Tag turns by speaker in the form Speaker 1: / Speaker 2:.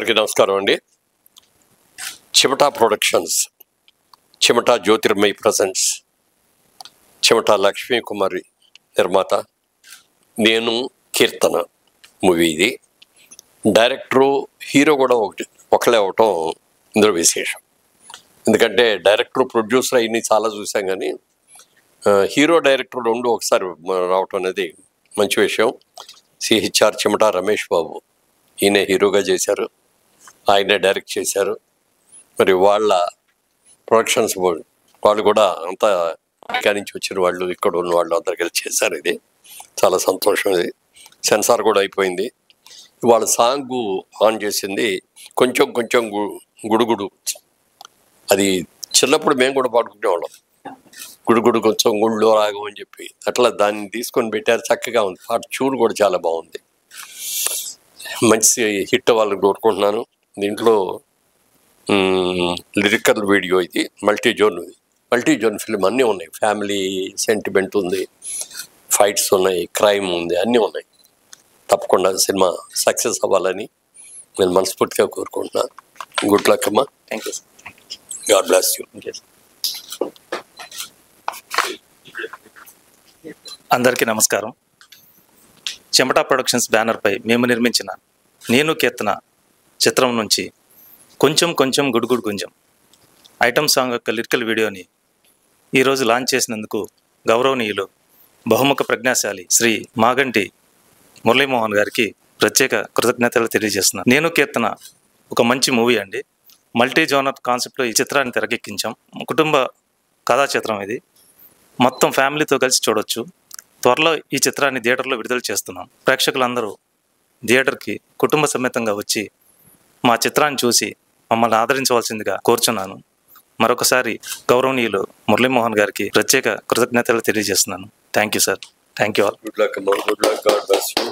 Speaker 1: అందరికీ నమస్కారం అండి. చిమటా ప్రొడక్షన్స్, చిమటా జ్యోతిర్మయి ప్రజెంట్స్, చిమటా లక్ష్మీ కుమారి నిర్మాత, నేను కీర్తన మూవీ ఇది. డైరెక్టరు హీరో కూడా ఒకళ్ళే అవటం ఇందులో విశేషం. ఎందుకంటే డైరెక్టర్ ప్రొడ్యూసర్ అయ్యి చాలా చూసాం, కానీ హీరో డైరెక్టర్ రెండు ఒకసారి రావటం అనేది మంచి విషయం. సిహెచ్ఆర్ చిమటా రమేష్ బాబు ఈయన హీరోగా చేశారు, ఆయనే డైరెక్ట్ చేశారు. మరి వాళ్ళ ప్రొడక్షన్స్ వాళ్ళు కూడా అంతా ఇక్కడి నుంచి వచ్చిన వాళ్ళు, ఇక్కడ ఉన్న వాళ్ళు అందరు కలిసి చేశారు. ఇది చాలా సంతోషం. ఇది సెన్సార్ కూడా అయిపోయింది. వాళ్ళ సాంగ్ ఆన్ చేసింది కొంచెం కొంచెం గుడుగుడు. అది చిన్నప్పుడు మేము కూడా పాడుకునేవాళ్ళం, గుడుగుడు కొంచెం గుళ్ళు రాగం అని చెప్పి. అట్లా దాన్ని తీసుకొని పెట్టారు, చక్కగా ఉంది. పాట ట్యూన్ కూడా చాలా బాగుంది. మంచి హిట్ వాళ్ళని కోరుకుంటున్నాను. దీంట్లో లిరికల్ వీడియో, ఇది మల్టీ జోన్ ఫిల్మ్, అన్నీ ఉన్నాయి. ఫ్యామిలీ సెంటిమెంట్ ఉంది, ఫైట్స్ ఉన్నాయి, క్రైమ్ ఉంది, అన్నీ ఉన్నాయి. తప్పకుండా సినిమా సక్సెస్ అవ్వాలని నేను మనస్ఫూర్తిగా కోరుకుంటున్నాను. గుడ్ లక్ అమ్మా.
Speaker 2: Thank you.
Speaker 1: God bless you.
Speaker 2: అందరికీ నమస్కారం. చిమటా ప్రొడక్షన్స్ బ్యానర్పై మేము నిర్మించిన నేను కీర్తన చిత్రం నుంచి కొంచెం కొంచెం గుడుగుడు గుంజం ఐటమ్ సాంగ్ యొక్క లిరికల్ వీడియోని ఈరోజు లాంచ్ చేసినందుకు గౌరవనీయులు బహుముఖ ప్రజ్ఞాశాలి శ్రీ మాగంటి మురళీమోహన్ గారికి ప్రత్యేక కృతజ్ఞతలు తెలియజేస్తున్నాను. నేను కీర్తన ఒక మంచి మూవీ అండి. మల్టీ జోనర్ కాన్సెప్ట్లో ఈ చిత్రాన్ని తెరకెక్కించాం. కుటుంబ కథా చిత్రం ఇది. మొత్తం ఫ్యామిలీతో కలిసి చూడొచ్చు. త్వరలో ఈ చిత్రాన్ని థియేటర్లో విడుదల చేస్తున్నాం. ప్రేక్షకులందరూ థియేటర్కి కుటుంబ సమేతంగా వచ్చి మా చిత్రాన్ని చూసి మమ్మల్ని ఆదరించవలసిందిగా కోరుచున్నాను. మరొకసారి గౌరవనీయులు మురళీమోహన్ గారికి ప్రత్యేక కృతజ్ఞతలు తెలియజేస్తున్నాను. Thank you sir. Thank you all.
Speaker 1: Good luck అమ్మా. Good luck. God bless you.